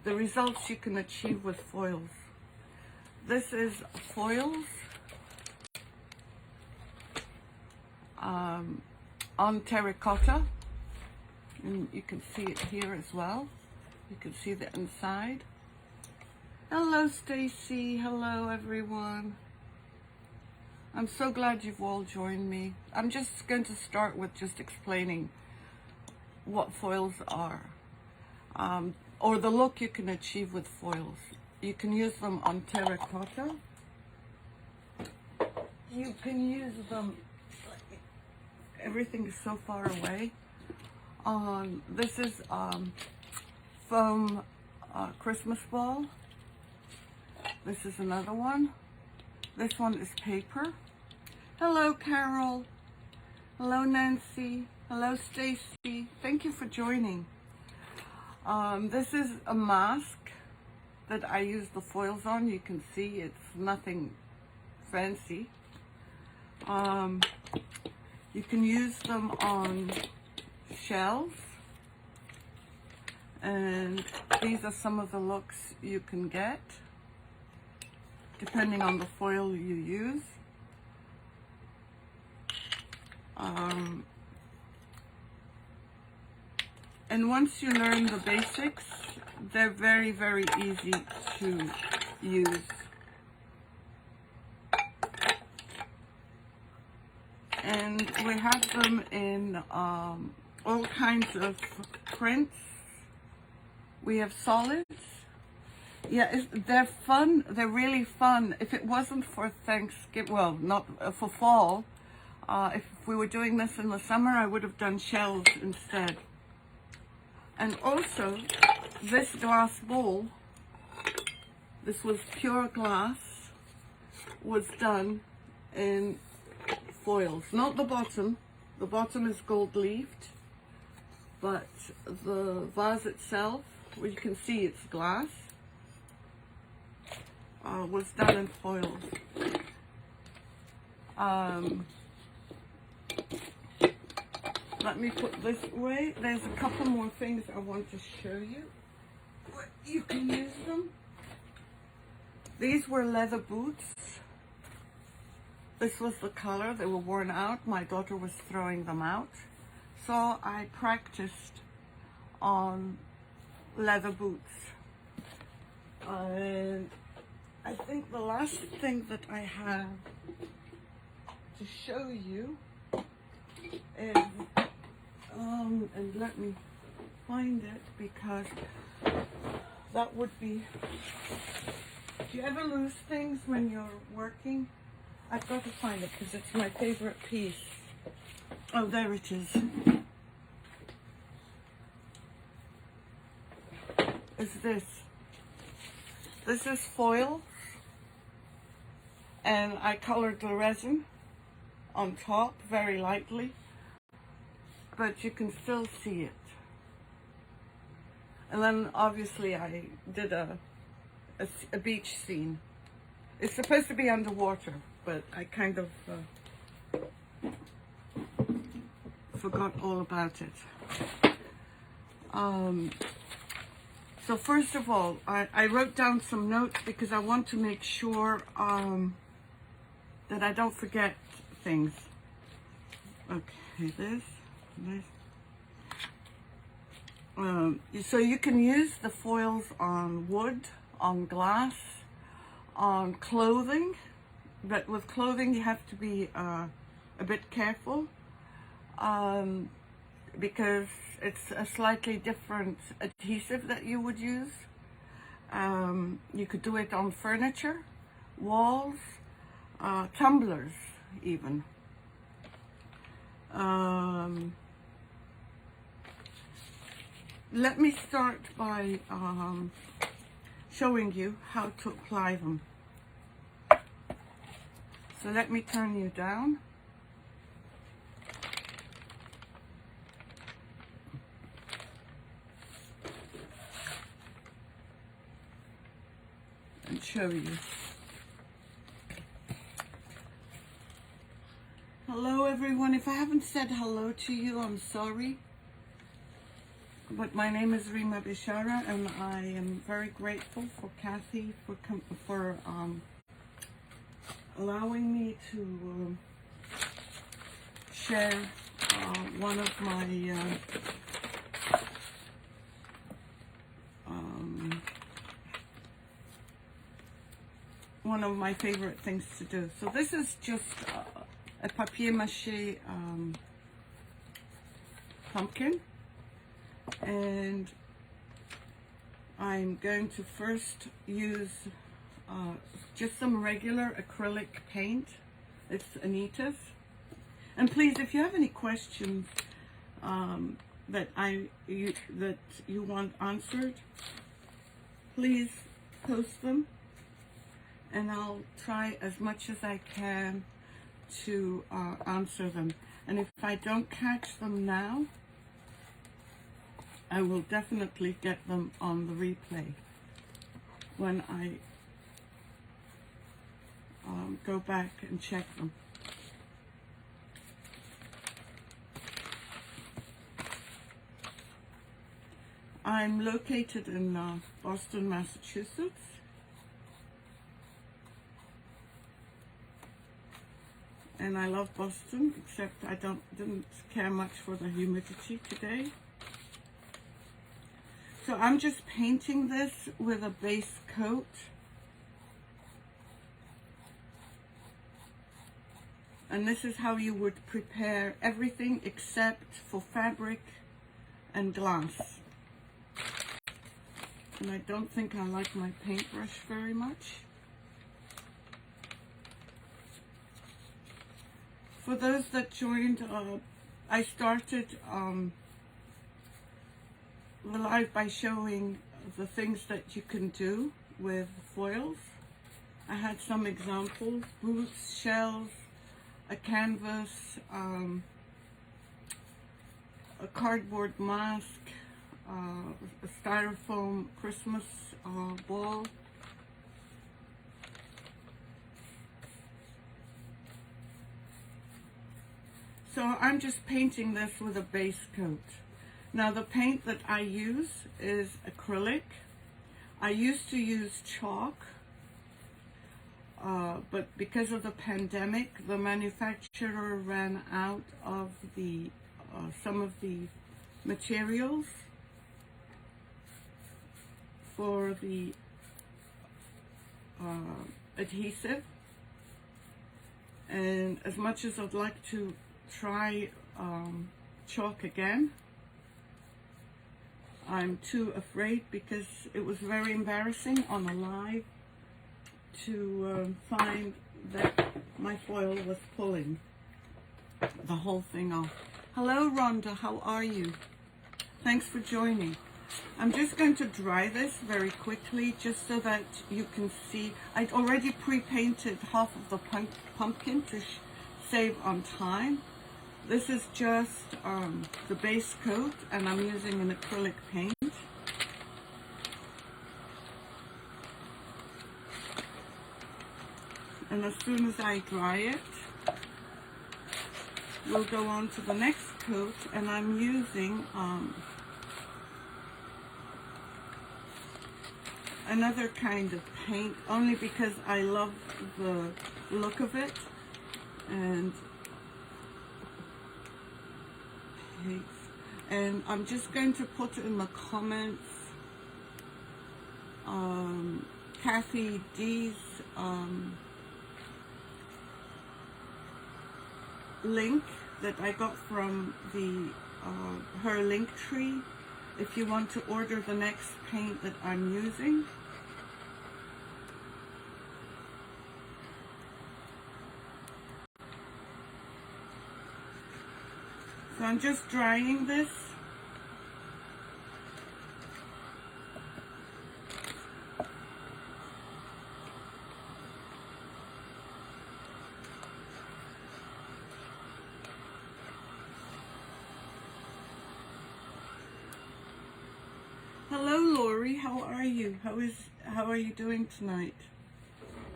the results you can achieve with foils. This is foils on terracotta, and you can see it here as well. You can see the inside. Hello Stacy, hello everyone. I'm so glad you've all joined me. I'm just going to start with just explaining what foils are, or the look you can achieve with foils. You can use them on terracotta. You can use them, everything is so far away. This is foam Christmas ball. This is another one. This one is paper. Hello Carol. Hello Nancy. Hello Stacy. Thank you for joining. This is a mask that I use the foils on. You can see it's nothing fancy. You can use them on shells, and these are some of the looks you can get depending on the foil you use. And once you learn the basics, they're very, very easy to use. And we have them in all kinds of prints. We have solids. Yeah, they're fun. They're really fun. If it wasn't for Thanksgiving, well, not for fall, if we were doing this in the summer, I would have done shells instead. And also, this glass bowl, this was pure glass, was done in foils. Not the bottom. The bottom is gold leafed, but the vase itself, well, you can see it's glass, was done in foils. Let me put this away. There's a couple more things I want to show you. You can use them. These were leather boots. This was the color. They were worn out. My daughter was throwing them out. So I practiced on leather boots. And I think the last thing that I have to show you is, and let me find it, because that would be, do you ever lose things when you're working? I've got to find it because it's my favorite piece. Oh, there it is. Is this. This is foil, and I colored the resin on top very lightly, but you can still see it. And then obviously I did a beach scene. It's supposed to be underwater, but I kind of forgot all about it. So first of all, I wrote down some notes because I want to make sure that I don't forget things. Okay, this. So you can use the foils on wood, on glass, on clothing, but with clothing you have to be a bit careful because it's a slightly different adhesive that you would use. You could do it on furniture, walls, tumblers even. Let me start by showing you how to apply them. So let me turn you down. And show you. Hello everyone. If I haven't said hello to you, I'm sorry. but my name is Rima Bechara, and I am very grateful for Kathy for allowing me to share one of my favorite things to do. So this is just a papier-mâché pumpkin, and I'm going to first use just some regular acrylic paint. It's Anita's. And please, if you have any questions that you want answered, please post them, and I'll try as much as I can to answer them. And if I don't catch them now, I will definitely get them on the replay when I go back and check them. I'm located in Boston, Massachusetts. And I love Boston, except I didn't care much for the humidity today. So I'm just painting this with a base coat. And this is how you would prepare everything except for fabric and glass. And I don't think I like my paintbrush very much. For those that joined, I started the live by showing the things that you can do with foils. I had some examples: boots, shells, a canvas, a cardboard mask, a styrofoam Christmas ball. So I'm just painting this with a base coat. Now the paint that I use is acrylic. I used to use chalk, but because of the pandemic, the manufacturer ran out of the some of the materials for the adhesive. And as much as I'd like to try chalk again, I'm too afraid, because it was very embarrassing on a live to find that my foil was pulling the whole thing off. Hello Rhonda, how are you? Thanks for joining. I'm just going to dry this very quickly just so that you can see. I'd already pre-painted half of the pumpkin to save on time. This is just the base coat, and I'm using an acrylic paint. And as soon as I dry it, we'll go on to the next coat, and I'm using another kind of paint, only because I love the look of it. And I'm just going to put in the comments Kathy D's link that I got from the her link tree if you want to order the next paint that I'm using. So I'm just drying this. Hello Lori, how are you? How are you doing tonight?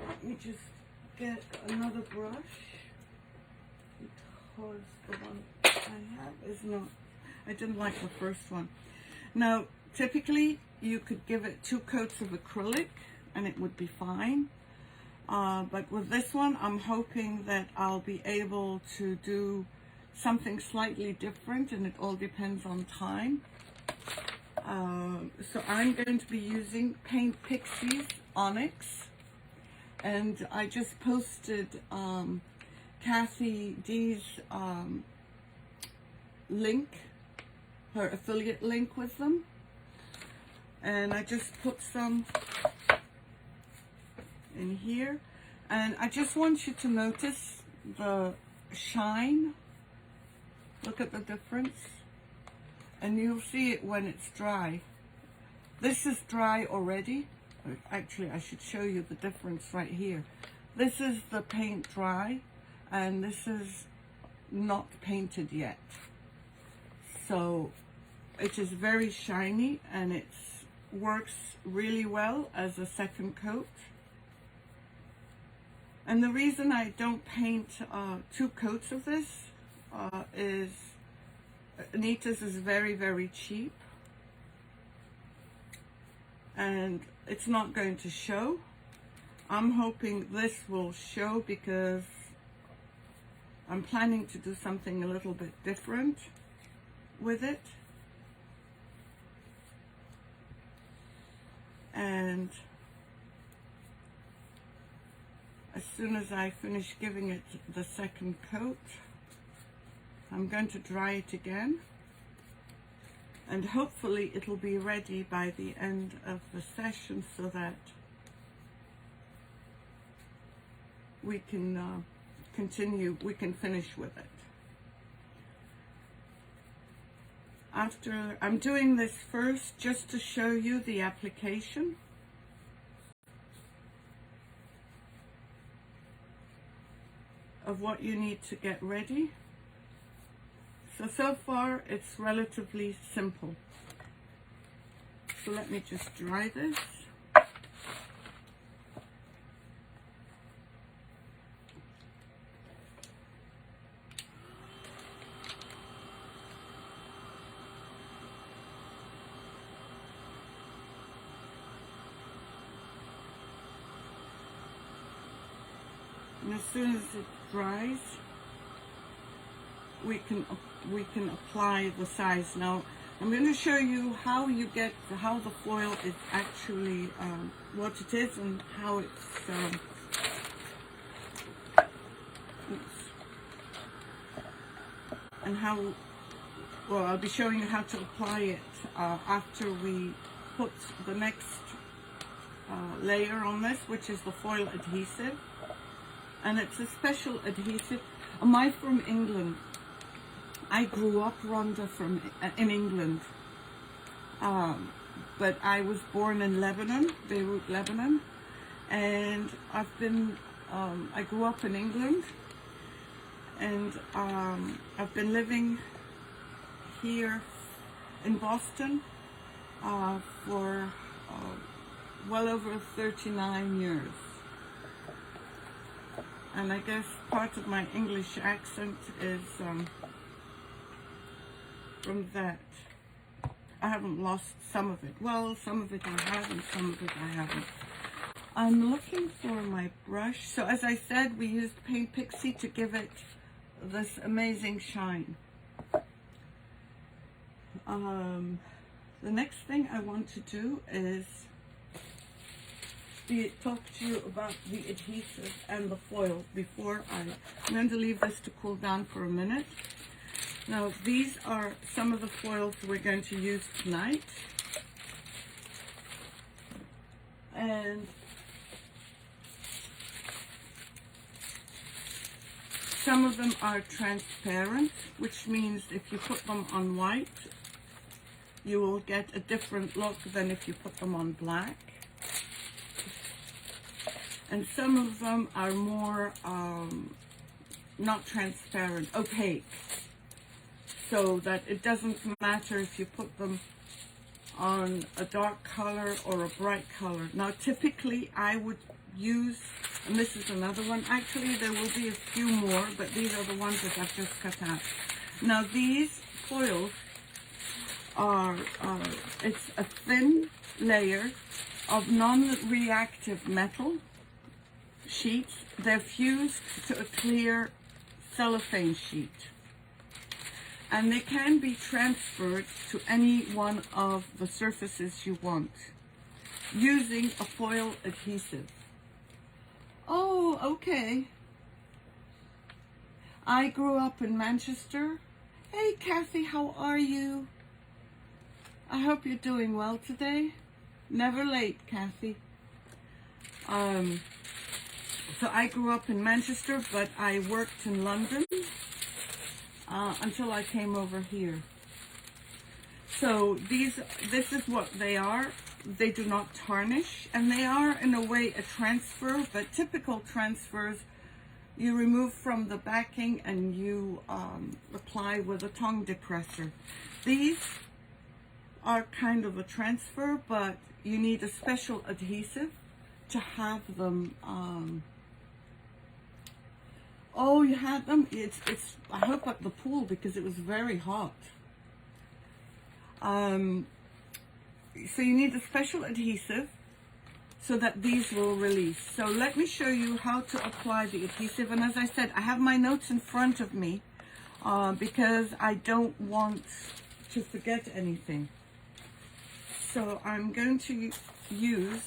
Let me just get another brush, because the one I have is not, I didn't like the first one. Now, typically you could give it 2 coats of acrylic and it would be fine. But with this one, I'm hoping that I'll be able to do something slightly different, and it all depends on time. So I'm going to be using Paint Pixie's Onyx, and I just posted Kathy D's link, her affiliate link with them, and I just put some in here, and I just want you to notice the shine. Look at the difference, and you'll see it when it's dry. This is dry already. Actually, I should show you the difference right here. This is the paint dry, and this is not painted yet. So it is very shiny, and it works really well as a second coat. And the reason I don't paint 2 coats of this is Anita's is very, very cheap, and it's not going to show. I'm hoping this will show because I'm planning to do something a little bit different with it. And as soon as I finish giving it the second coat, I'm going to dry it again, and hopefully it'll be ready by the end of the session so that we can we can finish with it. I'm doing this first just to show you the application. Of what you need to get ready. So far it's relatively simple. So let me just dry this. And as soon as it dries, we can apply the size. Now I'm going to show you how the foil is actually what it is, and how it's and how, well, I'll be showing you how to apply it after we put the next layer on this, which is the foil adhesive. And it's a special adhesive. Am I from England? I grew up, Rhonda, in England, but I was born in Lebanon, Beirut, Lebanon, and I grew up in England, and I've been living here in Boston for well over 39 years. And I guess part of my English accent is from that. I haven't lost some of it. Well, some of it I have, and some of it I haven't. I'm looking for my brush. So as I said, we used Paint Pixie to give it this amazing shine. The next thing I want to do is talk to you about the adhesive and the foil before I'm going to leave this to cool down for a minute. Now, these are some of the foils we're going to use tonight. And some of them are transparent, which means if you put them on white, you will get a different look than if you put them on black. And some of them are more not transparent, opaque, so that it doesn't matter if you put them on a dark color or a bright color. Now typically I would use, and this is another one, actually there will be a few more, but these are the ones that I've just cut out. Now these foils are, it's a thin layer of non-reactive metal sheets. They're fused to a clear cellophane sheet. And they can be transferred to any one of the surfaces you want using a foil adhesive. Oh, okay. I grew up in Manchester. Hey, Kathy, how are you? I hope you're doing well today. Never late, Kathy. So I grew up in Manchester, but I worked in London until I came over here. So this is what they are. They do not tarnish, and they are in a way a transfer, but typical transfers you remove from the backing and you apply with a tongue depressor. These are kind of a transfer, but you need a special adhesive to have them. Oh, you had them? It's I hope at the pool because it was very hot. So you need a special adhesive so that these will release. So let me show you how to apply the adhesive. And as I said, I have my notes in front of me because I don't want to forget anything. So I'm going to use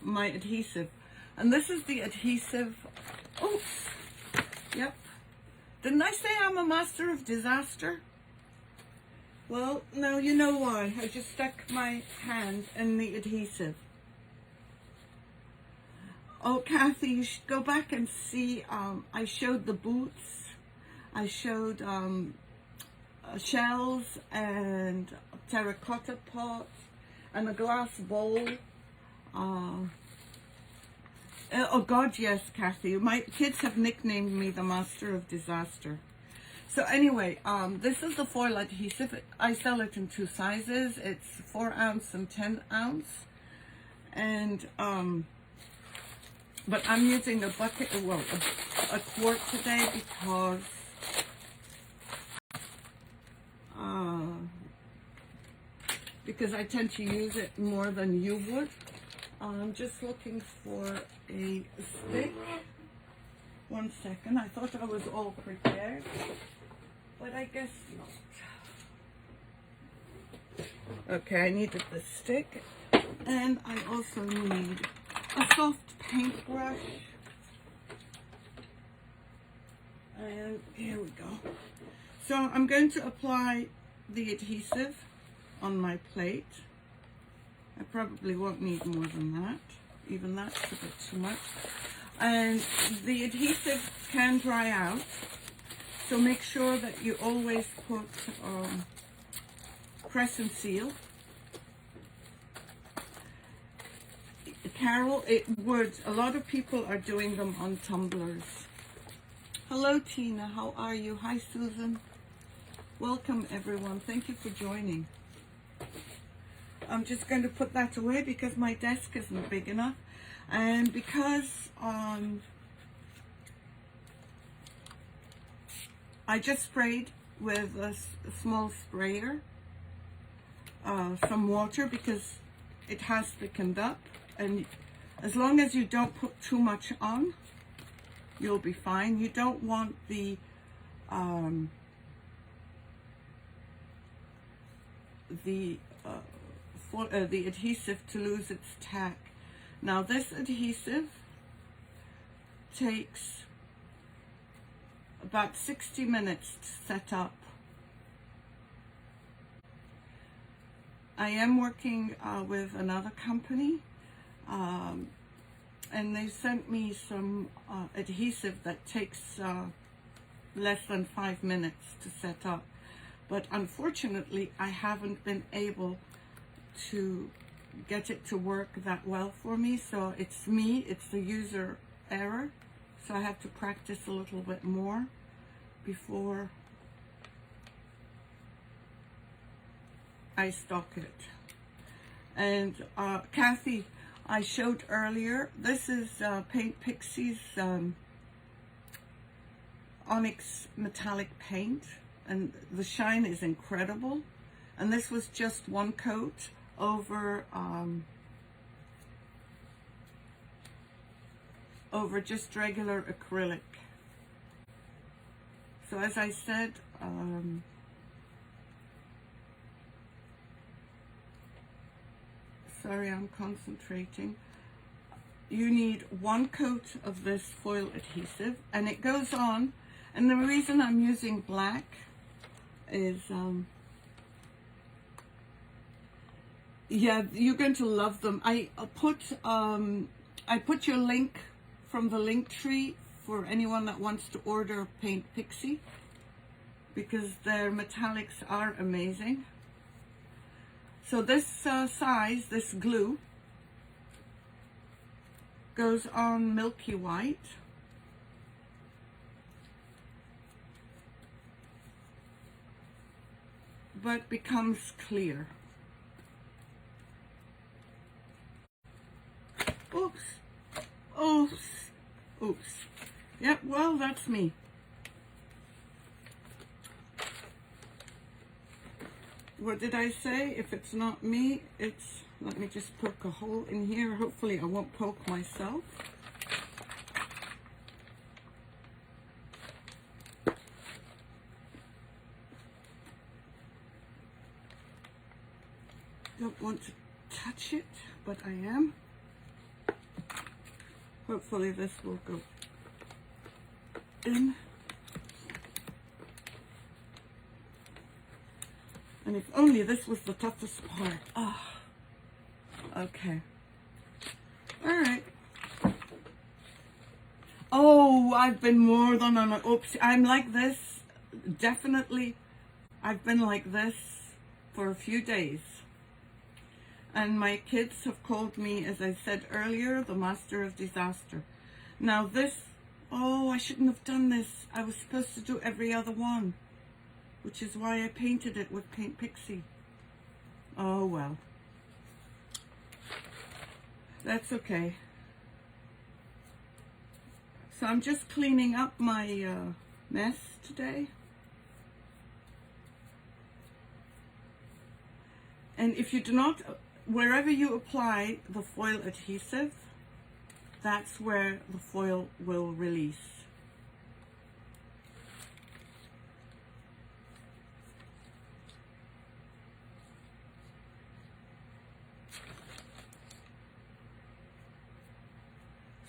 my adhesive. And this is the adhesive. Oops. Yep. Didn't I say I'm a master of disaster? Well, no, you know why. I just stuck my hand in the adhesive. Oh, Kathy, you should go back and see. I showed the boots. I showed shells and terracotta pot and a glass bowl. Oh God, yes, Kathy. My kids have nicknamed me the master of disaster. So anyway, this is the foil adhesive. I sell it in 2 sizes. It's 4 ounce and 10 ounce. And, but I'm using a bucket, well, a quart today because I tend to use it more than you would. I'm just looking for a stick. 1 second. I thought I was all prepared, but I guess not. Okay, I needed the stick, and I also need a soft paintbrush. And here we go. So I'm going to apply the adhesive on my plate. I probably won't need more than that. Even that's a bit too much. And the adhesive can dry out, so make sure that you always put press and seal. Carol, it would. A lot of people are doing them on tumblers. Hello, Tina. How are you? Hi, Susan. Welcome, everyone. Thank you for joining. I'm just going to put that away because my desk isn't big enough, and because I just sprayed with a small sprayer some water because it has thickened up, and as long as you don't put too much on, you'll be fine. You don't want the adhesive to lose its tack. Now this adhesive takes about 60 minutes to set up. I am working with another company, and they sent me some adhesive that takes less than 5 minutes to set up. But unfortunately, I haven't been able to get it to work that well for me. So it's me, it's the user error. So I have to practice a little bit more before I stock it. And Kathy, I showed earlier, this is Paint Pixie's Onyx metallic paint. and the shine is incredible. And this was just one coat over over just regular acrylic. So as I said, sorry, I'm concentrating. You need one coat of this foil adhesive, and it goes on. And the reason I'm using black is, yeah, you're going to love them. I put your link from the link tree for anyone that wants to order Paint Pixie, because their metallics are amazing. So this size, this glue, goes on milky white. But becomes clear. Oops. Oops. Oops. Yep, well, that's me. What did I say? If it's not me, it's... Let me just poke a hole in here. Hopefully I won't poke myself. Don't want to touch it, but I am. Hopefully this will go in. And if only this was the toughest part. Ah, okay. All right. Oh, I've been more than on a, oops, I'm like this. Definitely, I've been like this for a few days. And my kids have called me, as I said earlier, the master of disaster. Now this, oh, I shouldn't have done this. I was supposed to do every other one, which is why I painted it with Paint Pixie. Oh, well. That's okay. So I'm just cleaning up my mess today. And if you do not... Wherever you apply the foil adhesive, that's where the foil will release.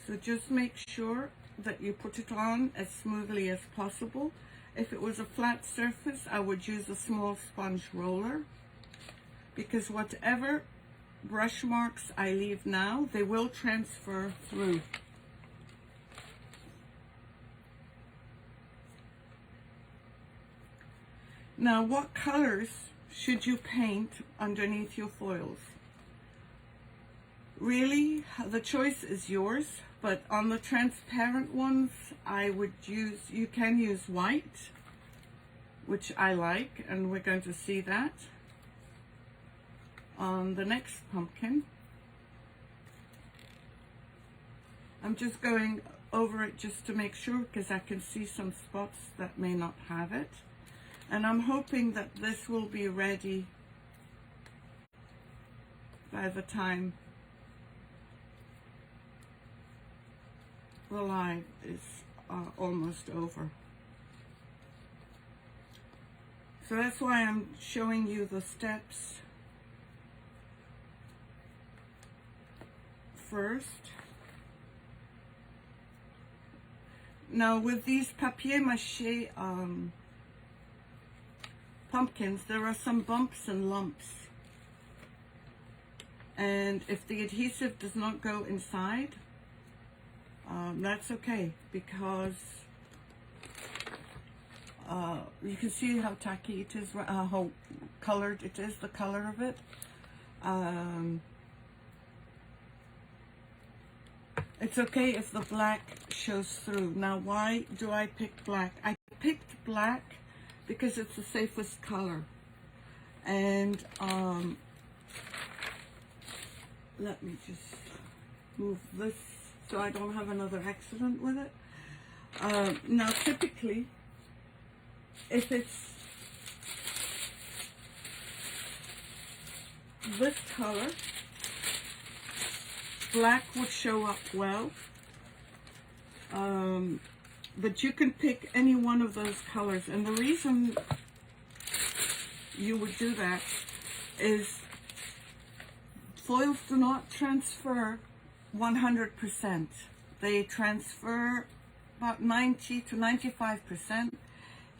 So just make sure that you put it on as smoothly as possible. If it was a flat surface, I would use a small sponge roller, because whatever brush marks I leave now, they will transfer through. Now, what colors should you paint underneath your foils? Really, the choice is yours, but on the transparent ones, I would use, you can use white, which I like, and we're going to see that on the next pumpkin. I'm just going over it just to make sure, because I can see some spots that may not have it. And I'm hoping that this will be ready by the time the live is almost over. So that's why I'm showing you the steps first. Now with these papier-mâché pumpkins, there are some bumps and lumps. And if the adhesive does not go inside, that's okay, because you can see how tacky it is, how colored it is, the color of it. It's okay if the black shows through. Now, why do I pick black? I picked black because it's the safest color. And let me just move this so I don't have another accident with it. Now, typically, if it's this color. Black would show up well. But you can pick any one of those colors. And the reason you would do that is foils do not transfer 100%. They transfer about 90 to 95%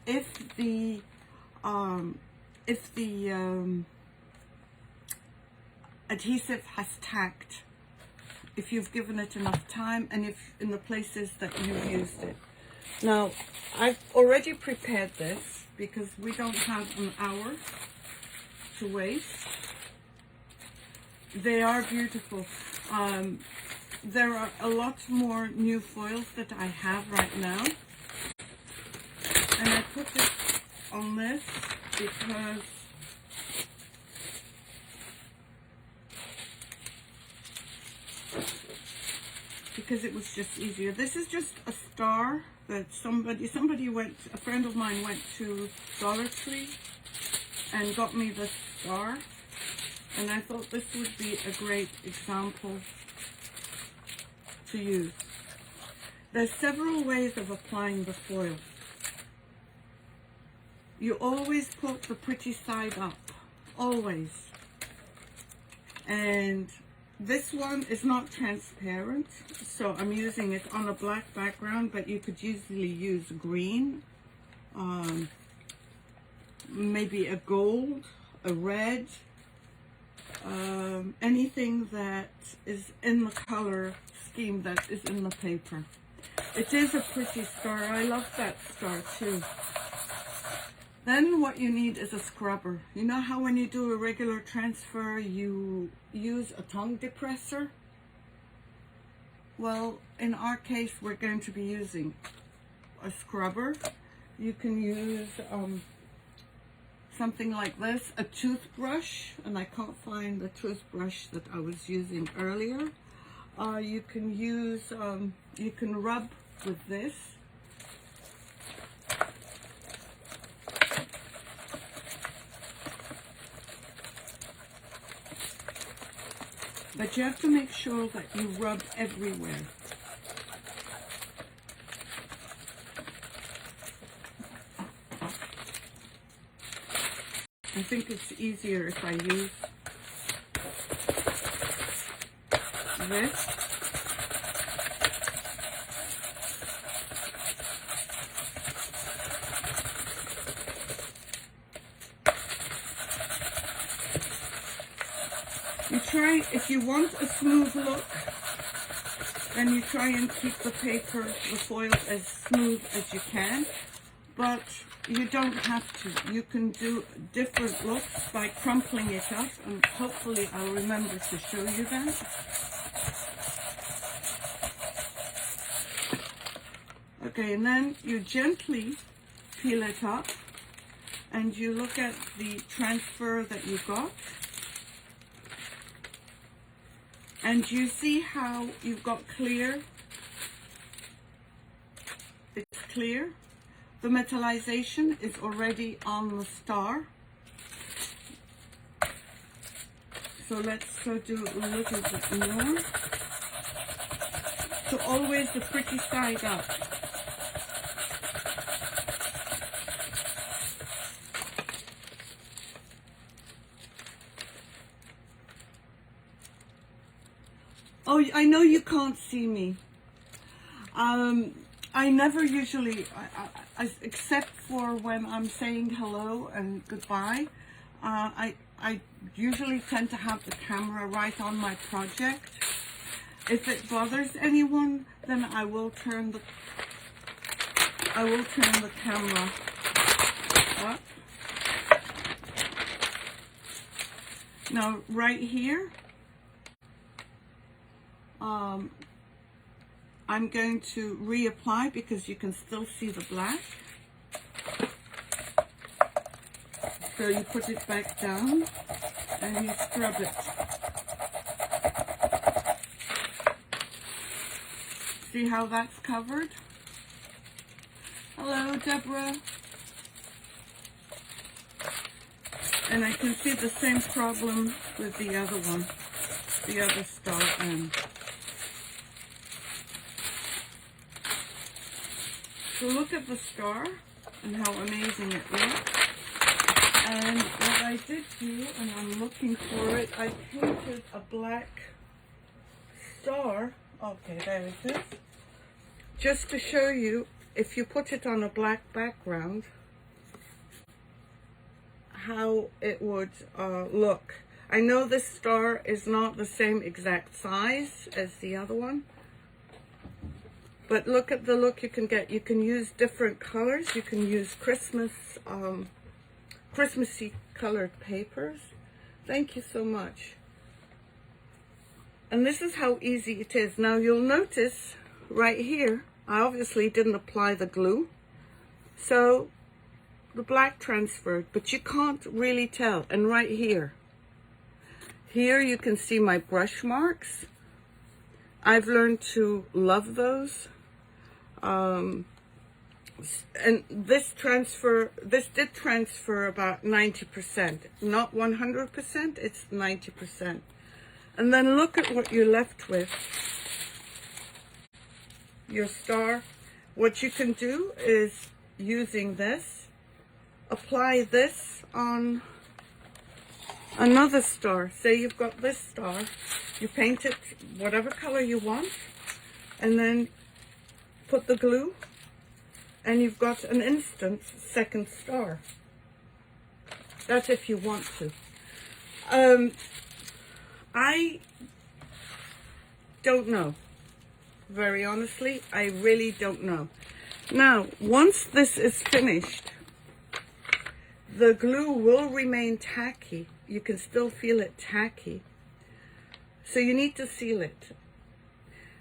if the adhesive has tacked, if you've given it enough time, and if in the places that you've used it. Now, I've already prepared this because we don't have an hour to waste. They are beautiful. There are a lot more new foils that I have right now. And I put it on this because it was just easier. This is just a star that a friend of mine went to Dollar Tree and got me this star. And I thought this would be a great example to use. There's several ways of applying the foil. You always put the pretty side up, always. And this one is not transparent, so I'm using it on a black background, but you could easily use green, maybe a gold, a red, anything that is in the color scheme that is in the paper. It is a pretty star. I love that star too. Then what you need is a scrubber. You know how when you do a regular transfer, you use a tongue depressor? Well, in our case, we're going to be using a scrubber. You can use something like this, a toothbrush, and I can't find the toothbrush that I was using earlier. You can use, you can rub with this. But you have to make sure that you rub everywhere. I think it's easier if I use this. You try, if you want a smooth look, then you try and keep the paper, the foil as smooth as you can, but you don't have to. You can do different looks by crumpling it up, and hopefully I'll remember to show you that. Okay, and then you gently peel it up, and you look at the transfer that you got. And you see how you've got clear? It's clear. The metallization is already on the star. So let's go do a little bit more. So always the pretty side up. Oh, I know you can't see me. I never usually, except for when I'm saying hello and goodbye, I usually tend to have the camera right on my project. If it bothers anyone, then I will turn the camera up. Now, right here, I'm going to reapply because you can still see the black. So you put it back down and you scrub it. See how that's covered? Hello, Deborah. And I can see the same problem with the other one, the other star end. So look at the star and how amazing it looks. And what I did do, and I'm looking for it, I painted a black star. Okay, there it is. Just to show you, if you put it on a black background, how it would look. I know this star is not the same exact size as the other one, but look at the look you can get. You can use different colors. You can use Christmassy colored papers. Thank you so much. And this is how easy it is. Now you'll notice right here, I obviously didn't apply the glue, so the black transferred, but you can't really tell. And right here you can see my brush marks. I've learned to love those. And this did transfer about 90%, not 100%, it's 90%. And then look at what you're left with. Your star. What you can do is, using this, apply this on another star. Say you've got this star, you paint it whatever color you want, and then put the glue, and you've got an instant second star. That's if you want to. I don't know. Very honestly, I really don't know. Now, once this is finished, the glue will remain tacky. You can still feel it tacky. So you need to seal it.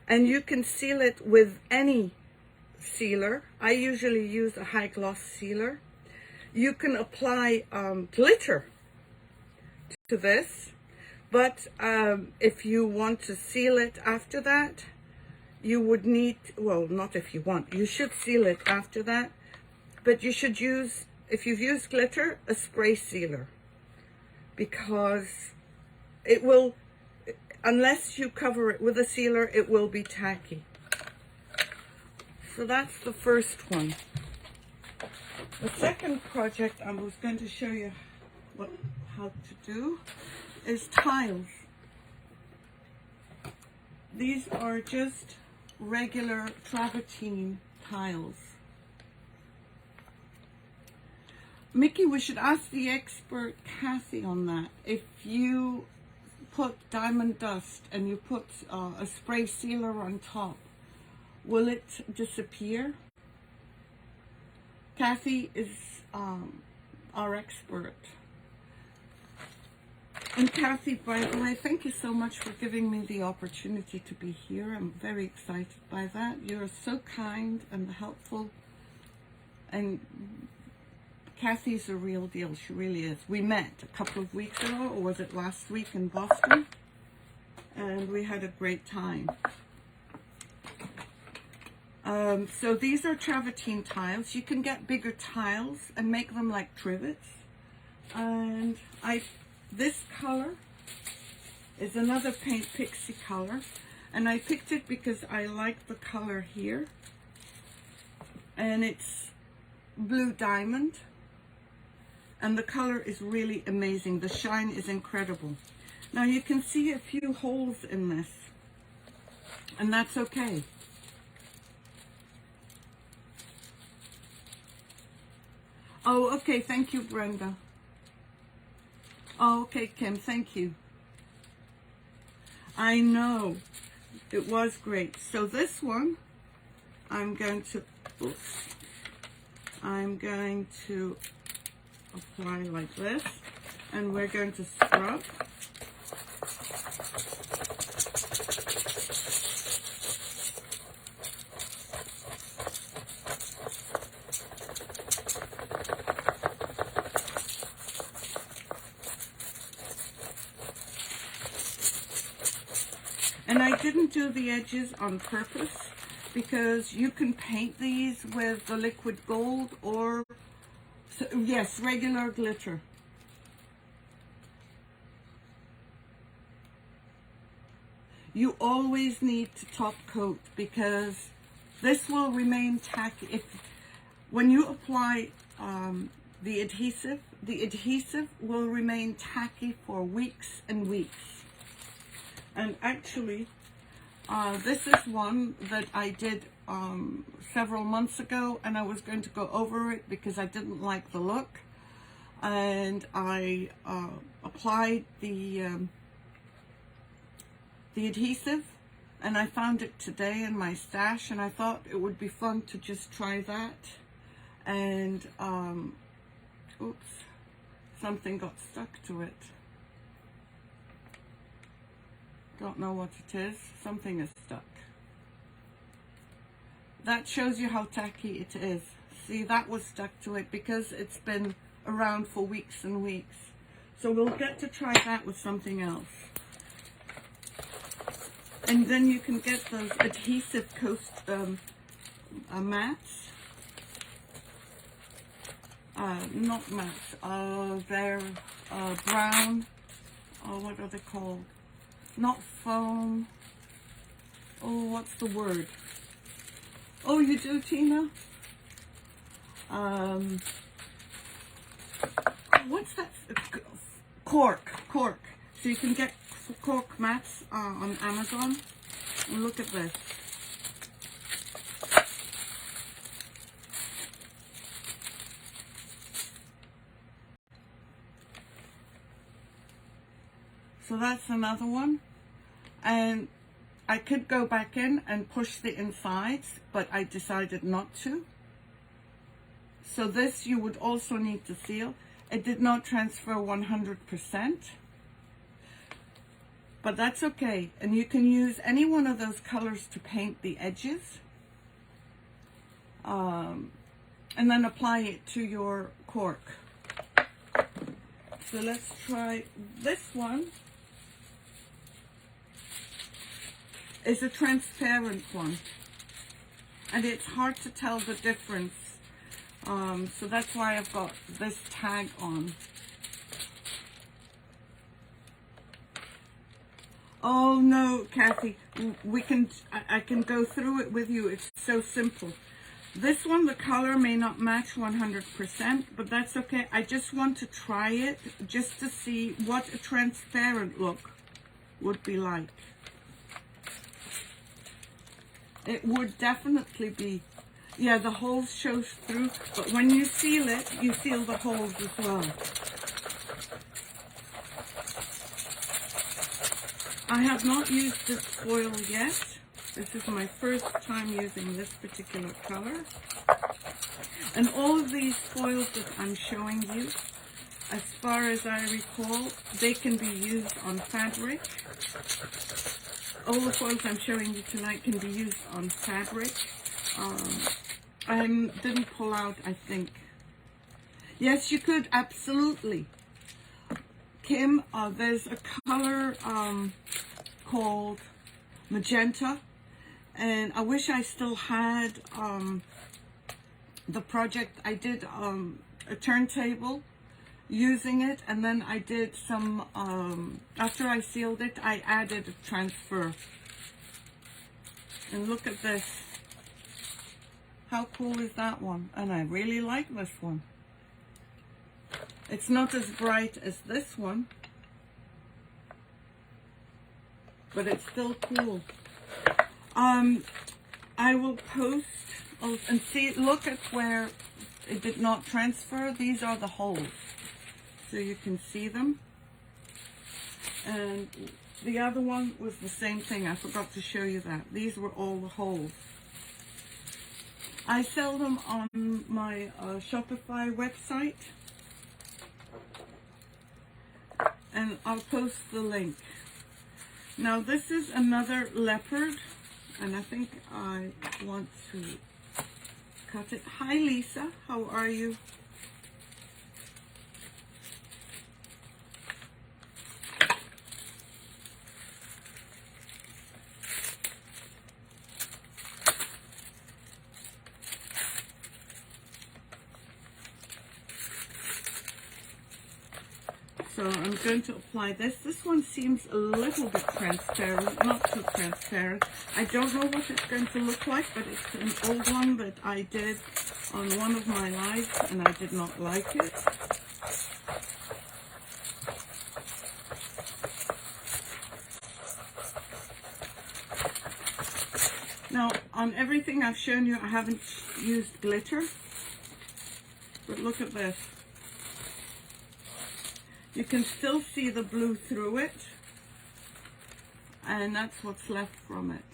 And you can seal it with any sealer. I usually use a high gloss sealer. You can apply glitter to this, but if you want to seal it after that, you would need, well, not if you want, you should seal it after that, but you should use, if you've used glitter, a spray sealer, because it will, unless you cover it with a sealer, it will be tacky. So that's the first one. The second project I was going to show you how to do is tiles. These are just regular travertine tiles. Mickey, we should ask the expert Kathy on that. If you put diamond dust and you put a spray sealer on top, will it disappear? Kathy is our expert. And Kathy, by the way, thank you so much for giving me the opportunity to be here. I'm very excited by that. You're so kind and helpful. And Kathy's a real deal. She really is. We met a couple of weeks ago, or was it last week, in Boston? And we had a great time. So these are travertine tiles. You can get bigger tiles and make them like trivets. And this color is another Paint Pixie color, and I picked it because I like the color here, and it's blue diamond, and the color is really amazing. The shine is incredible. Now you can see a few holes in this, and that's okay. Oh, okay, thank you, Brenda. Oh, okay, Kim, thank you. I know, it was great. So this one, I'm going to apply like this, and we're going to scrub. And I didn't do the edges on purpose because you can paint these with the liquid gold or, yes, regular glitter. you always need to top coat, because this will remain tacky. When you apply the adhesive will remain tacky for weeks and weeks. And actually, this is one that I did several months ago, and I was going to go over it because I didn't like the look. And I applied the adhesive, and I found it today in my stash, and I thought it would be fun to just try that. And oops, something got stuck to it. Don't know what it is. Something is stuck. That shows you how tacky it is. See, that was stuck to it because it's been around for weeks and weeks. So we'll get to try that with something else. And then you can get those adhesive coast mats. Not mats. They're brown. What are they called? Not foam. Oh, what's the word? Oh, you do, Tina? What's that? Cork. So you can get cork mats on Amazon. And look at this. So that's another one. And I could go back in and push the insides, but I decided not to. So this you would also need to seal. It did not transfer 100%, but that's okay. And you can use any one of those colors to paint the edges. And then apply it to your cork. So let's try this one. Is a transparent one, and it's hard to tell the difference, so that's why I've got this tag on. Oh no, Kathy, I can go through it with you. It's so simple. This one, the color may not match 100%, but that's okay. I just want to try it just to see what a transparent look would be like. It would definitely be, yeah, the holes shows through, but when you seal it, you seal the holes as well. I have not used this foil yet. This is my first time using this particular color. And all of these foils that I'm showing you, as far as I recall, they can be used on fabric. All the foils I'm showing you tonight can be used on fabric. I didn't pull out, I think. Yes, you could, absolutely. Kim, there's a color called magenta, and I wish I still had the project. I did a turntable using it, and then I did some, after I sealed it, I added a transfer. And look at this. How cool is that one? And I really like this one. It's not as bright as this one, but it's still cool. I will post, and see, look at where it did not transfer. These are the holes, so you can see them. And the other one was the same thing. I forgot to show you that. These were all the holes. I sell them on my Shopify website, and I'll post the link. Now this is another leopard, and I think I want to cut it. Hi Lisa, how are you? So So I'm going to apply this. This one seems a little bit transparent, not too transparent. I don't know what it's going to look like, but it's an old one that I did on one of my lives and I did not like it. Now, on everything I've shown you, I haven't used glitter, but look at this. You can still see the blue through it, and that's what's left from it.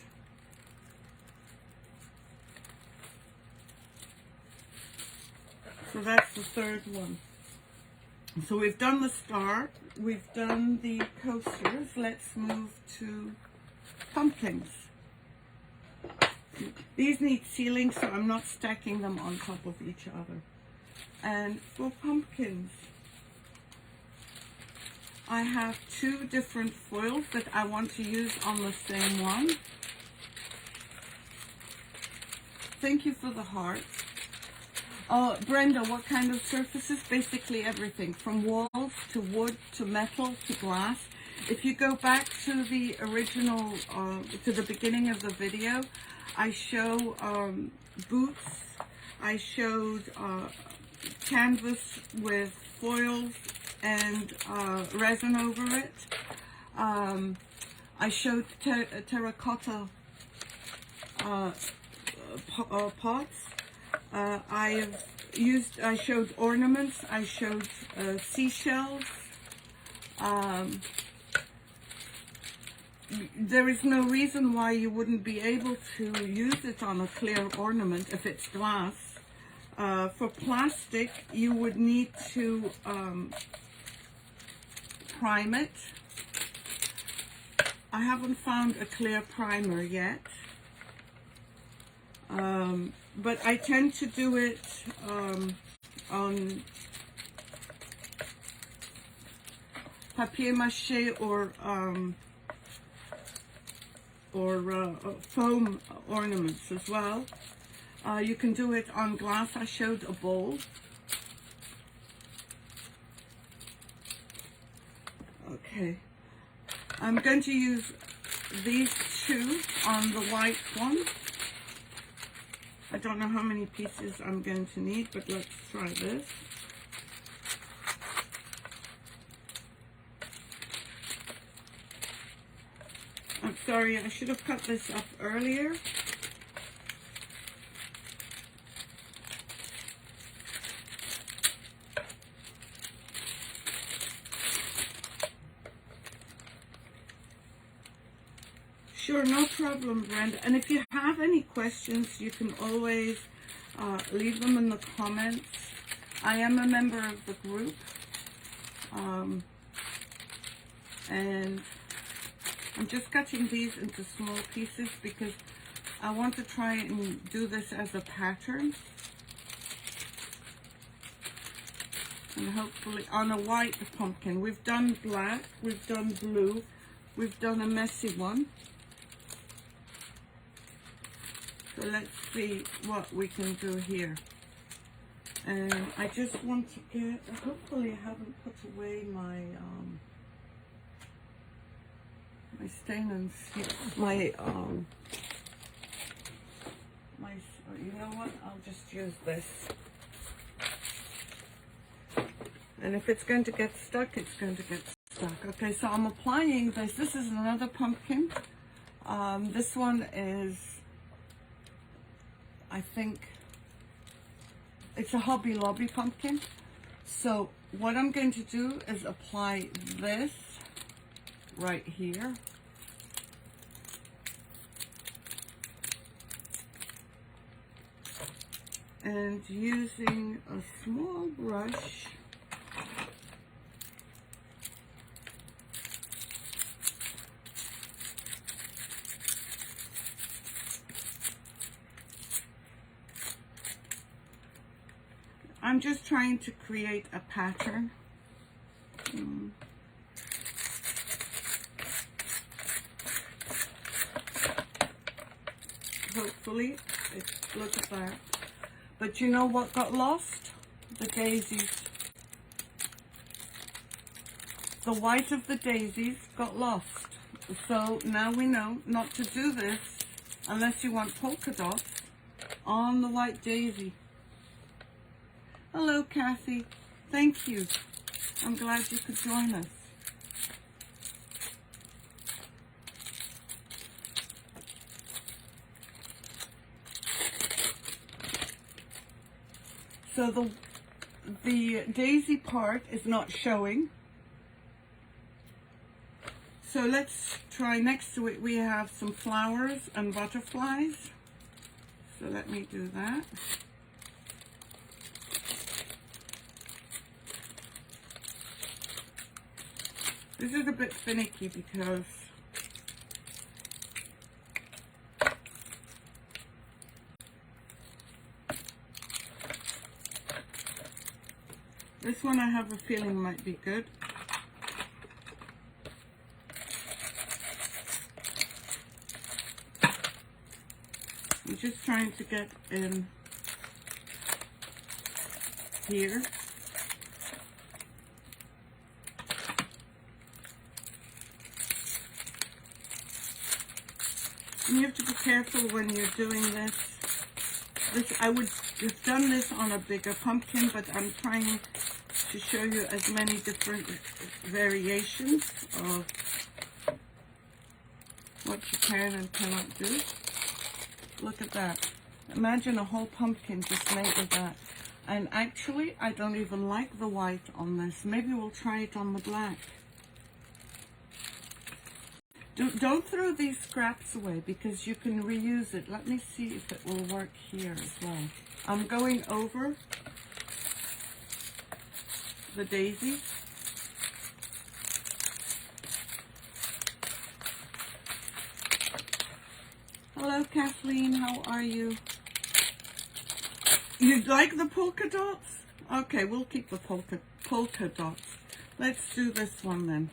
So that's the third one. So we've done the star, we've done the coasters. Let's move to pumpkins. These need sealing, so I'm not stacking them on top of each other. And for pumpkins, I have two different foils that I want to use on the same one. Thank you for the heart. Oh, Brenda, what kind of surfaces? Basically everything, from walls to wood to metal to glass. If you go back to the original, to the beginning of the video, I show boots. I showed canvas with foils and resin over it. I showed terracotta pots. I showed ornaments. I showed seashells. There is no reason why you wouldn't be able to use it on a clear ornament if it's glass. For plastic, you would need to prime it. I haven't found a clear primer yet, but I tend to do it on papier-mâché or foam ornaments as well. You can do it on glass. I showed a bowl. Okay. I'm going to use these two on the white one. I don't know how many pieces I'm going to need, but let's try this. I'm sorry, I should have cut this up earlier. Sure, no problem, Brenda. And if you have any questions, you can always leave them in the comments. I am a member of the group. And I'm just cutting these into small pieces because I want to try and do this as a pattern. And hopefully on a white pumpkin. We've done black, we've done blue, we've done a messy one. So let's see what we can do here. And I just want to get, hopefully I haven't put away my my stain and you know what, I'll just use this. And if it's going to get stuck, it's going to get stuck. Okay, so I'm applying this. This is another pumpkin. This one is, I think, it's a Hobby Lobby pumpkin. So what I'm going to do is apply this right here. And using a small brush, I'm just trying to create a pattern. Hopefully, look at that. But you know what got lost? The daisies. the white of the daisies got lost. So now we know not to do this unless you want polka dots on the white daisy. Hello, Kathy. Thank you. I'm glad you could join us. So the daisy part is not showing. So let's try next to it. We have some flowers and butterflies. So let me do that. This is a bit finicky because this one I have a feeling might be good. I'm just trying to get in here. And you have to be careful when you're doing this. I would have done this on a bigger pumpkin, but I'm trying to show you as many different variations of what you can and cannot do. Look at that. Imagine a whole pumpkin just made of that. And actually, I don't even like the white on this. Maybe we'll try it on the black. Don't throw these scraps away because you can reuse it. Let me see if it will work here as well. I'm going over the daisies. Hello, Kathleen. How are you? You like the polka dots? Okay, we'll keep the polka dots. Let's do this one then.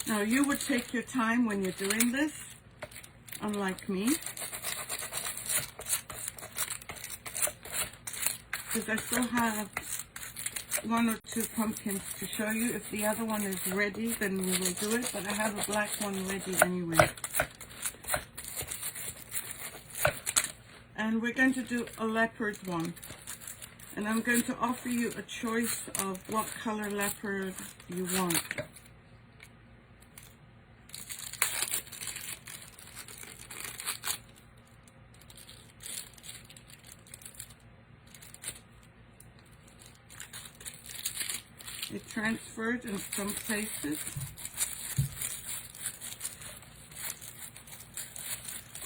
Now you would take your time when you're doing this, unlike me, because I still have one or two pumpkins to show you. If the other one is ready, then we will do it, but I have a black one ready anyway. And we're going to do a leopard one. And I'm going to offer you a choice of what color leopard you want. It transferred in some places.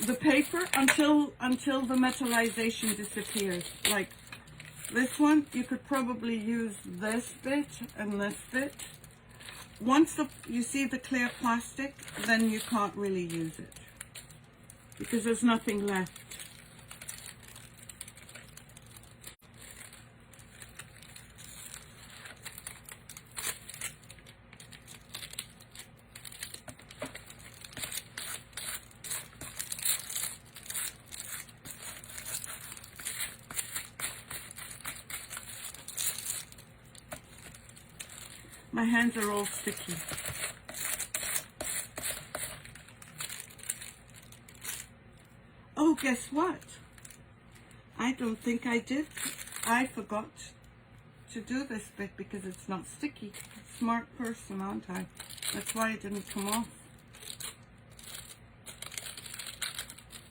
The paper until the metallization disappears. Like this one, you could probably use this bit and this bit. Once you see the clear plastic, then you can't really use it because there's nothing left. My hands are all sticky. Oh, guess what? I don't think I did. I forgot to do this bit because it's not sticky. Smart person, aren't I? That's why it didn't come off.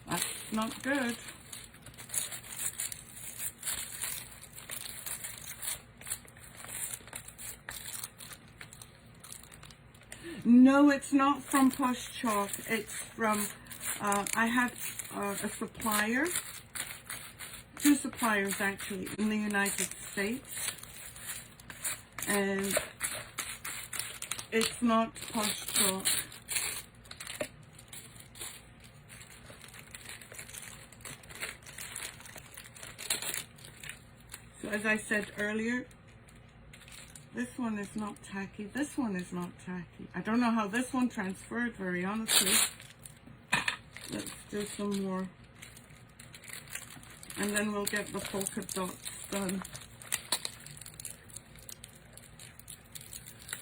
That's not good. No, it's not from Posh Chalk. It's from, I had a supplier, two suppliers actually, in the United States. And it's not Posh Chalk. So as I said earlier, This one is not tacky. This one is not tacky. I don't know how this one transferred, very honestly. Let's do some more. And then we'll get the polka dots done.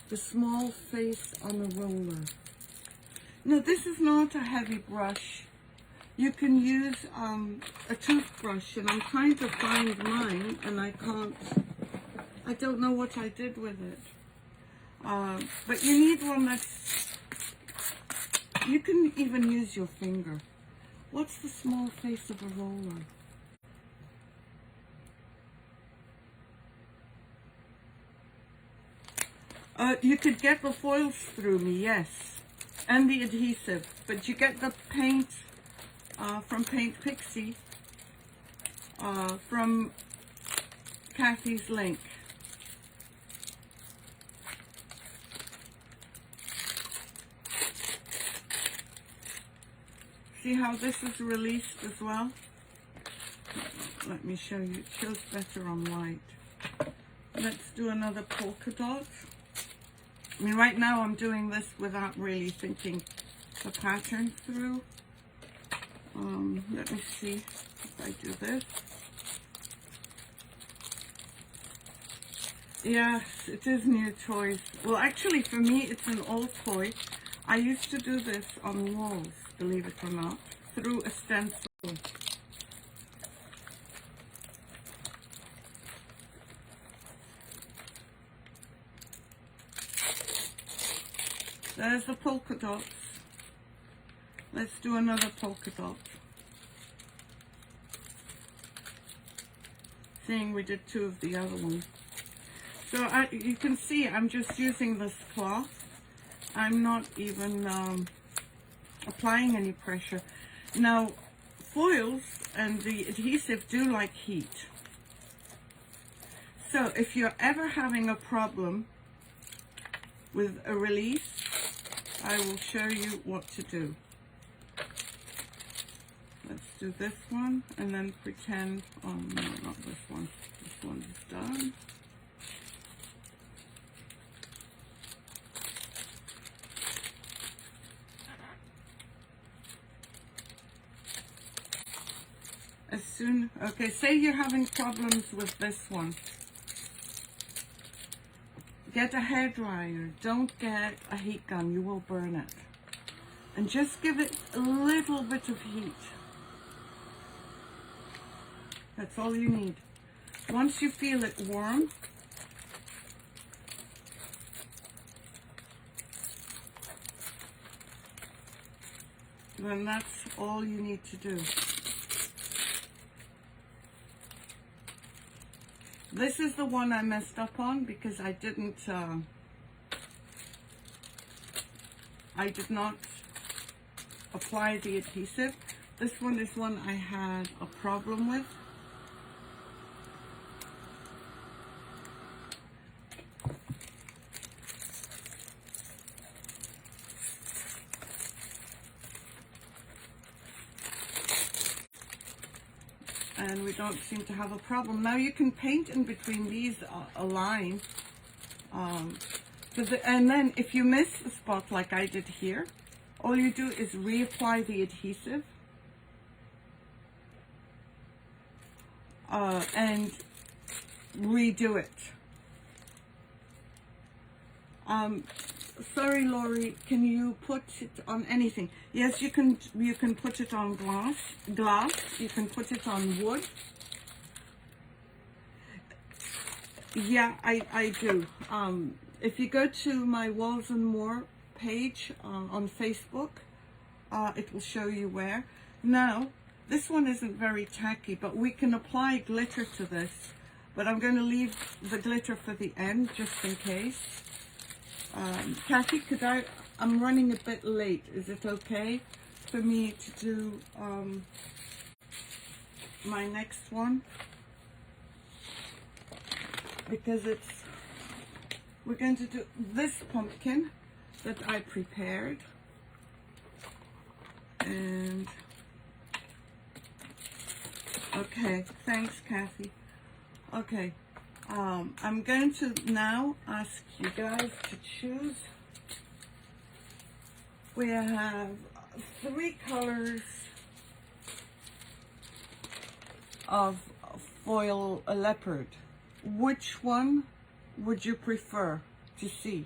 The small face on a roller. No, this is not a heavy brush. You can use a toothbrush, and I'm trying to find mine, and I can't. I don't know what I did with it. But you need one that's, you can even use your finger. What's the small face of a roller? You could get the foils through me, yes, and the adhesive, but you get the paint from Paint Pixie from Kathy's link. See how this is released as well? Let me show you. It shows better on white. Let's do another polka dot. I mean, right now I'm doing this without really thinking the pattern through. Let me see if I do this. Yes, it is new toys. Well, actually, for me, it's an old toy. I used to do this on walls, believe it or not, through a stencil. There's the polka dots. Let's do another polka dot. Seeing we did two of the other ones. So you can see I'm just using this cloth. I'm not even applying any pressure. Now, foils and the adhesive do like heat. So if you're ever having a problem with a release, I will show you what to do. Let's do this one and then pretend, oh no, not this one. This one is done. As soon, okay, say you're having problems with this one. Get a hairdryer. Don't get a heat gun. You will burn it. And just give it a little bit of heat. That's all you need. Once you feel it warm, then that's all you need to do. This is the one I messed up on because I did not apply the adhesive. This one is one I had a problem with. And we don't seem to have a problem. Now you can paint in between these a line. And then if you miss a spot like I did here, all you do is reapply the adhesive. And redo it. Sorry, Lori, can you put it on anything? Yes, you can put it on glass, you can put it on wood. Yeah, I do. If you go to my Walls and More page on Facebook, it will show you where. Now, this one isn't very tacky, but we can apply glitter to this. But I'm going to leave the glitter for the end, just in case. Kathy, I'm running a bit late. Is it okay for me to do my next one? Because we're going to do this pumpkin that I prepared. And, okay, thanks, Kathy. Okay, I'm going to now ask you guys to choose. We have 3 colors of foil leopard. Which one would you prefer to see?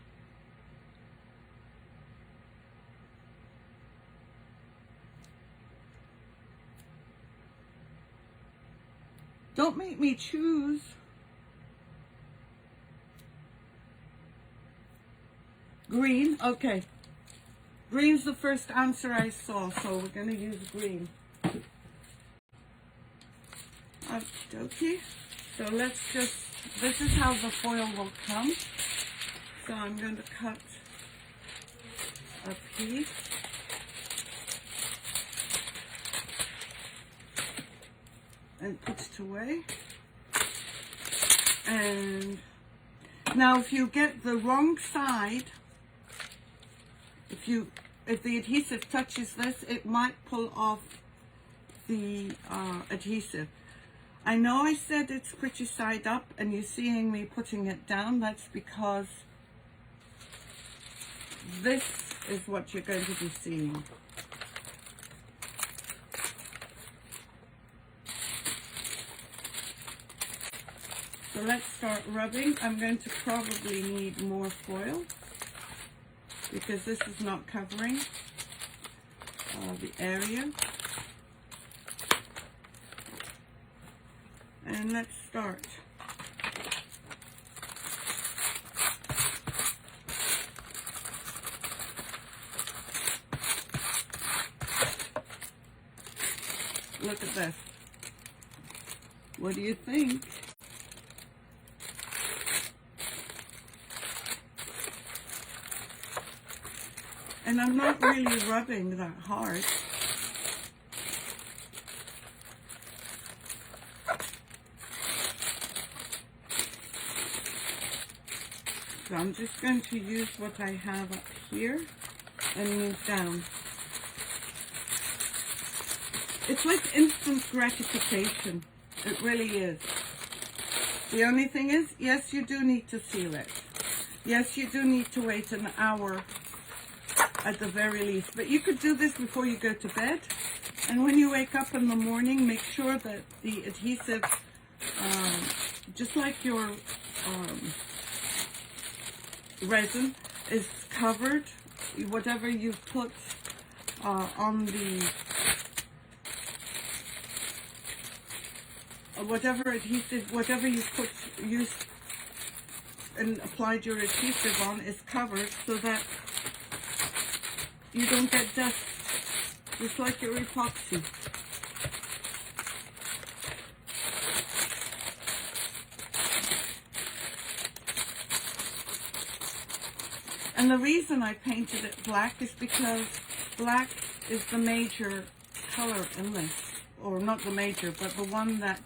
Don't make me choose. Green, okay. Green's the first answer I saw, so we're going to use green. Okay, so let's just, this is how the foil will come. So I'm going to cut a piece. And put it away. And now if you get the wrong side, if the adhesive touches this, it might pull off the adhesive. I know I said it's pretty side up and you're seeing me putting it down. That's because this is what you're going to be seeing. So let's start rubbing. I'm going to probably need more foil because this is not covering the area. And let's start. Look at this. What do you think? And I'm not really rubbing that hard. So I'm just going to use what I have up here and move down. It's like instant gratification. It really is. The only thing is, yes, you do need to seal it. Yes, you do need to wait an hour at the very least. But you could do this before you go to bed. And when you wake up in the morning, make sure that the adhesive, just like your resin, is covered. Whatever you put on the, whatever adhesive, whatever you put, use and applied your adhesive on is covered so that you don't get dust, just like your epoxy. And the reason I painted it black is because black is the major color in this, or not the major, but the one that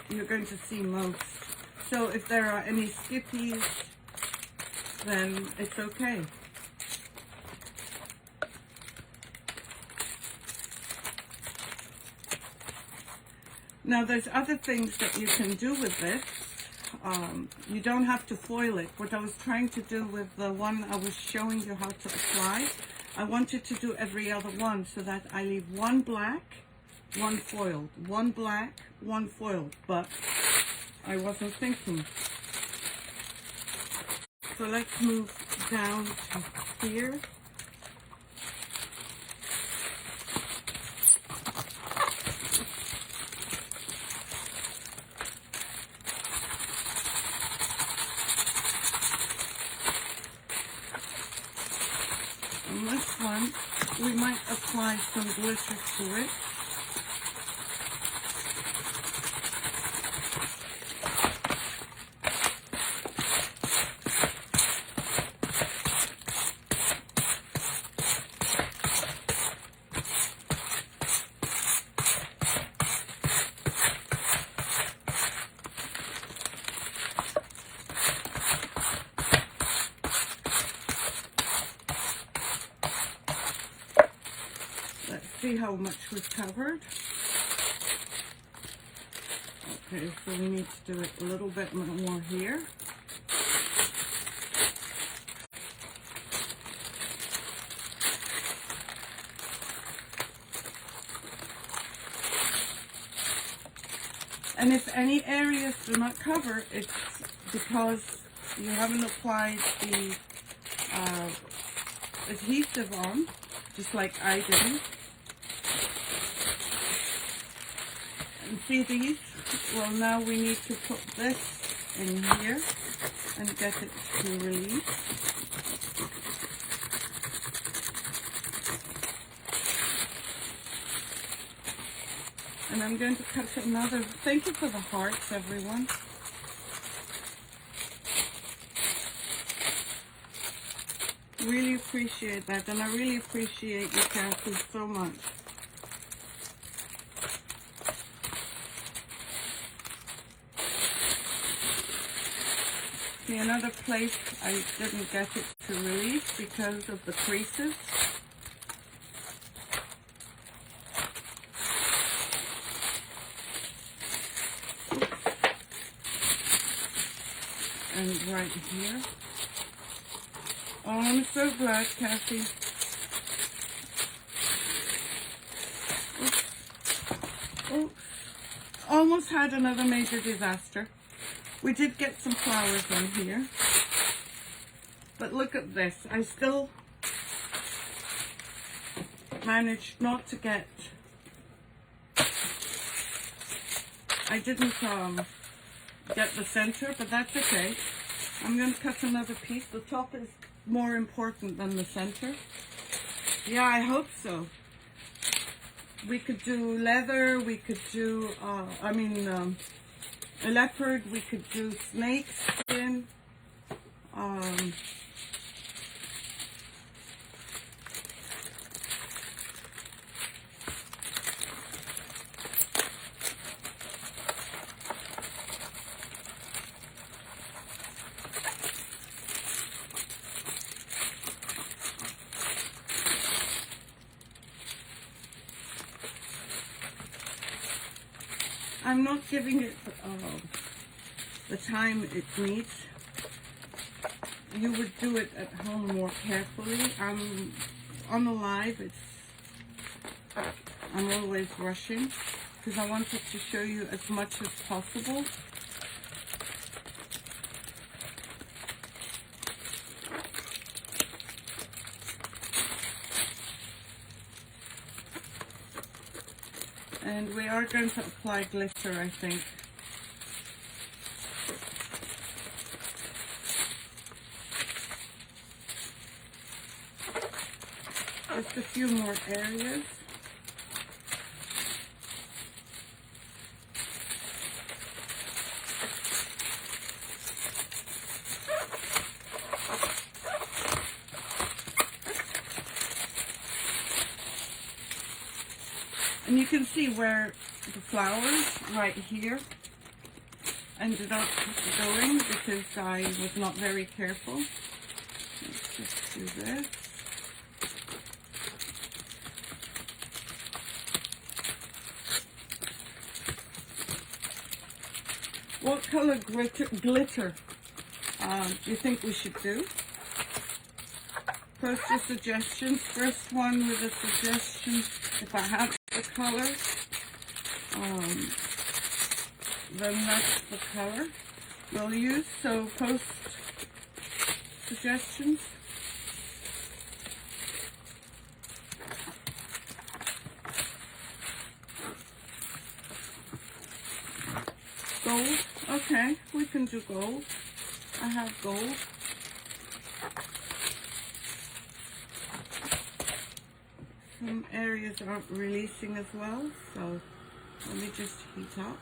you're going to see most. So if there are any skippies, then it's okay. Now there's other things that you can do with this. You don't have to foil it. What I was trying to do with the one I was showing you how to apply, I wanted to do every other one so that I leave one black, one foiled, one black, one foiled, but I wasn't thinking. So let's move down to here. And this one, we might apply some glitter to it. See how much was covered. Okay, so we need to do it a little bit more here. And if any areas do not cover, it's because you haven't applied the adhesive on, just like I didn't. And see these? Well, now we need to put this in here and get it to release. And I'm going to cut another. Thank you for the hearts, everyone. Really appreciate that, and I really appreciate you, Kathy, so much. See, another place I didn't get it to release because of the creases. And right here. Oh, I'm so glad, Kathy. Oops. Oh, almost had another major disaster. We did get some flowers on here. But look at this. I still managed not to get... I didn't get the center, but that's okay. I'm going to cut another piece. The top is more important than the center. Yeah, I hope so. We could do leather, we could do, a leopard, we could do snake skin. I'm not giving it the time it needs. You would do it at home more carefully. On the live, I'm always rushing because I wanted to show you as much as possible. And we are going to apply glitter, I think. Just a few more areas. And you can see where the flowers right here ended up going because I was not very careful. Let's just do this. What color glitter do you think we should do? Post your suggestions. First one with a suggestion, if I have the color, then that's the color we'll use. So post suggestions. Gold. Okay, we can do gold. I have gold. Some areas aren't releasing as well, so let me just heat up.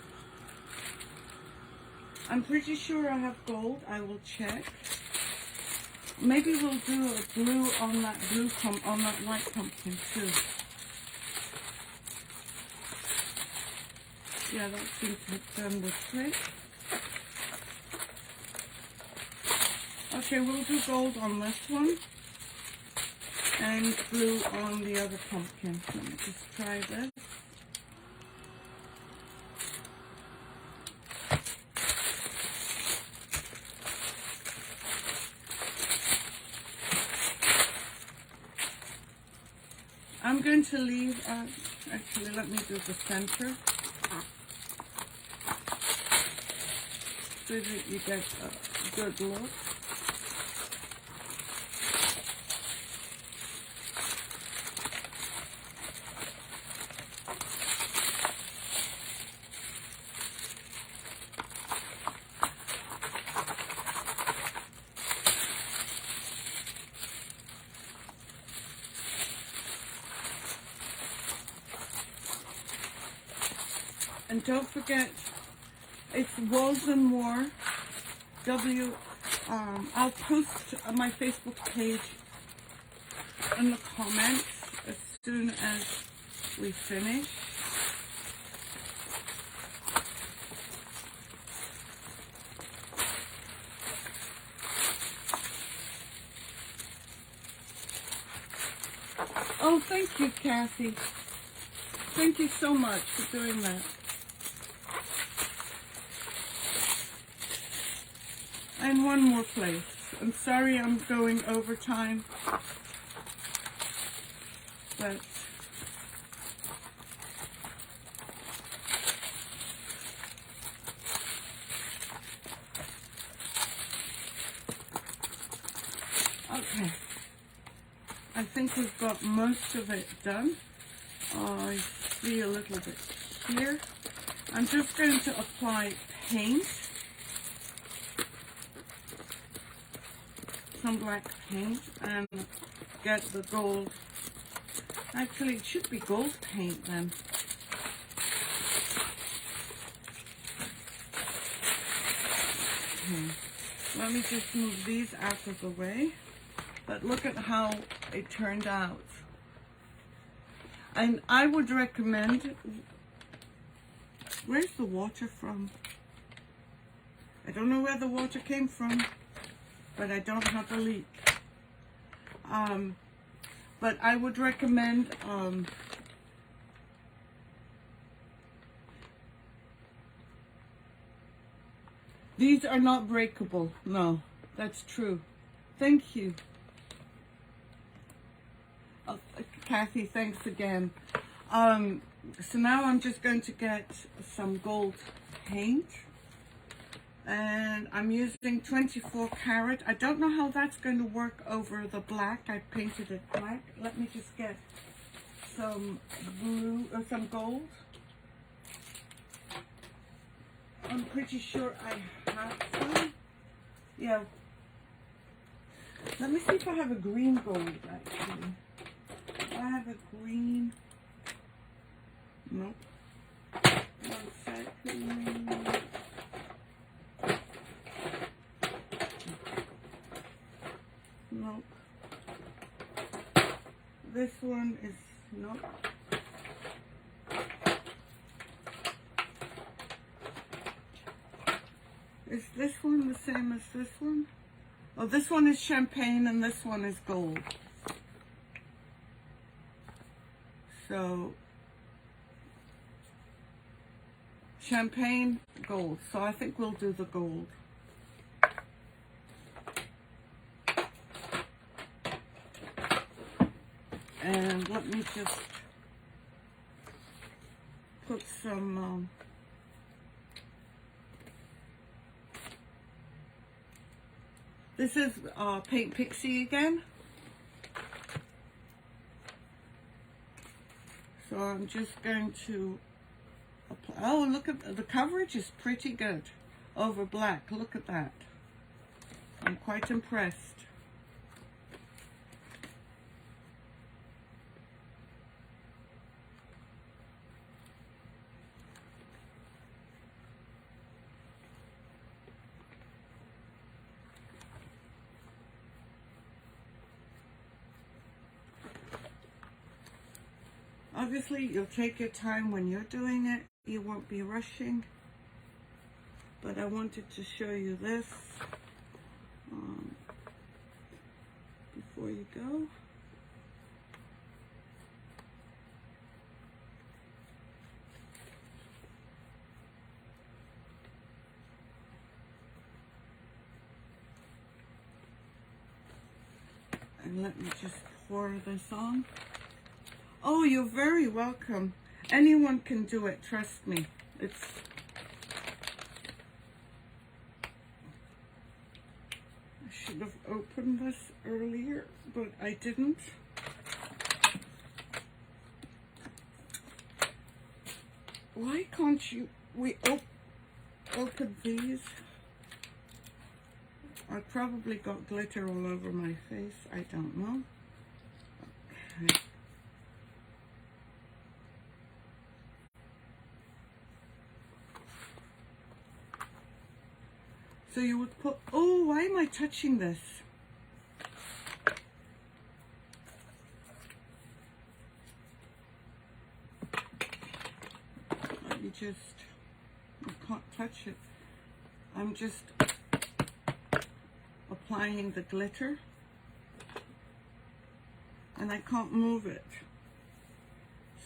I'm pretty sure I have gold. I will check. Maybe we'll do a blue on that on that white pumpkin too. Yeah, that seems to have done the trick. Okay, we'll do gold on this one and blue on the other pumpkin. Let me just try this. going to leave, actually let me do the center, so that you get a good look. And don't forget, it's Woven More. I'll post on my Facebook page in the comments as soon as we finish. Oh, thank you, Kathy. Thank you so much for doing that. And one more place. I'm sorry I'm going overtime, but okay. I think we've got most of it done. I see a little bit here. I'm just going to apply paint. Some black paint and get the gold. Actually, it should be gold paint then. Okay. Let me just move these out of the way. But look at how it turned out. And I would recommend, where's the water from? I don't know where the water came from, but I don't have a leak. But I would recommend these are not breakable. No, that's true. Thank you. Kathy, thanks again. So now I'm just going to get some gold paint. And I'm using 24 karat. I don't know how that's going to work over the black. I painted it black. Let me just get some blue or some gold. I'm pretty sure I have some. Yeah. Let me see if I have a green gold actually. I have a green. Nope. 1 second. Nope. This one is nope. Is this one the same as this one? Oh, this one is champagne and this one is gold. So, champagne, gold. So I think we'll do the gold. And let me just put some this is Paint Pixie again. So I'm just going to apply. Oh, look at the coverage is pretty good over black. Look at that. I'm quite impressed. Obviously, you'll take your time when you're doing it. You won't be rushing. But I wanted to show you this before you go. And let me just pour this on. Oh, you're very welcome. Anyone can do it, trust me. I should have opened this earlier, but I didn't. Why can't we open these? I probably got glitter all over my face. I don't know. Okay. So you would put, oh, why am I touching this? Let me just, I can't touch it. I'm just applying the glitter and I can't move it.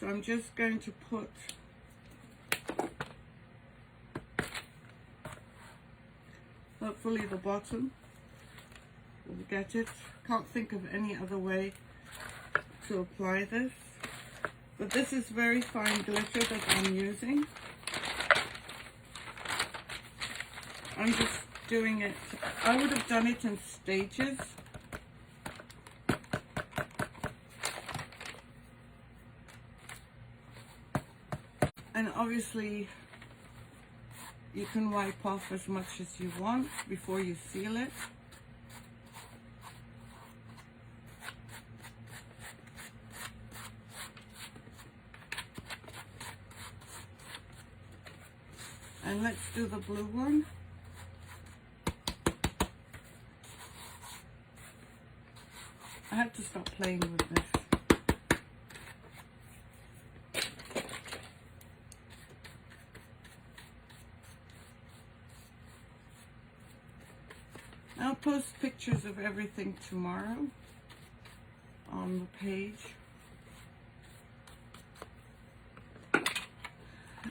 So I'm just going to put hopefully the bottom will get it. Can't think of any other way to apply this. But this is very fine glitter that I'm using. I'm just doing it. I would have done it in stages. And obviously you can wipe off as much as you want before you seal it. And let's do the blue one. I have to stop playing with this. I'll post pictures of everything tomorrow on the page.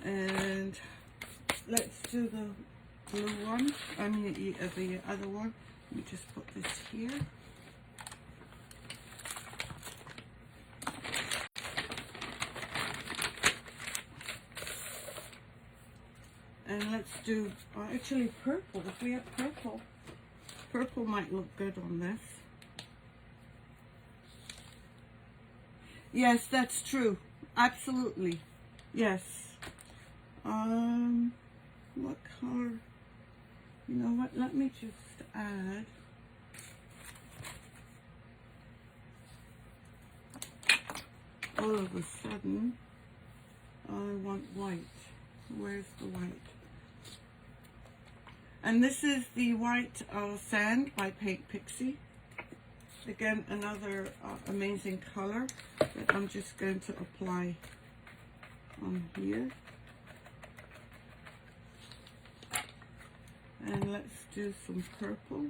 And let's do the blue one. I mean the other one. Let me just put this here. And let's do actually purple. If we have purple. Purple might look good on this. Yes, that's true. Absolutely. Yes. What color? You know what? Let me just add. All of a sudden, I want white. Where's the white? And this is the white sand by Paint Pixie. Again, another amazing color that I'm just going to apply on here. And let's do some purple.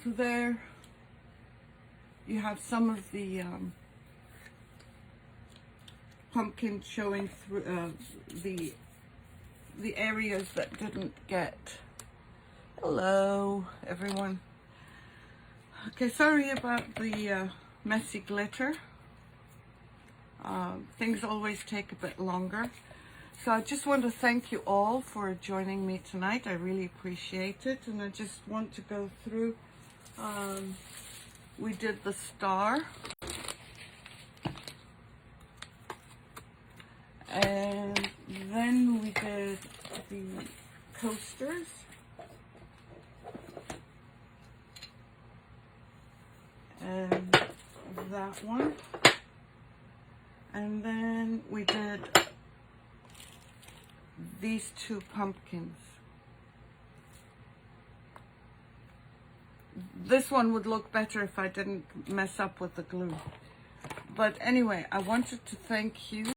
So there you have some of the pumpkin showing through the areas that didn't get. Hello everyone. Okay, sorry about the messy glitter. Things always take a bit longer. So I just want to thank you all for joining me tonight. I really appreciate it. And I just want to go through. We did the star. And then we did the coasters. And that one. And then we did these two pumpkins. This one would look better if I didn't mess up with the glue. But anyway, I wanted to thank you.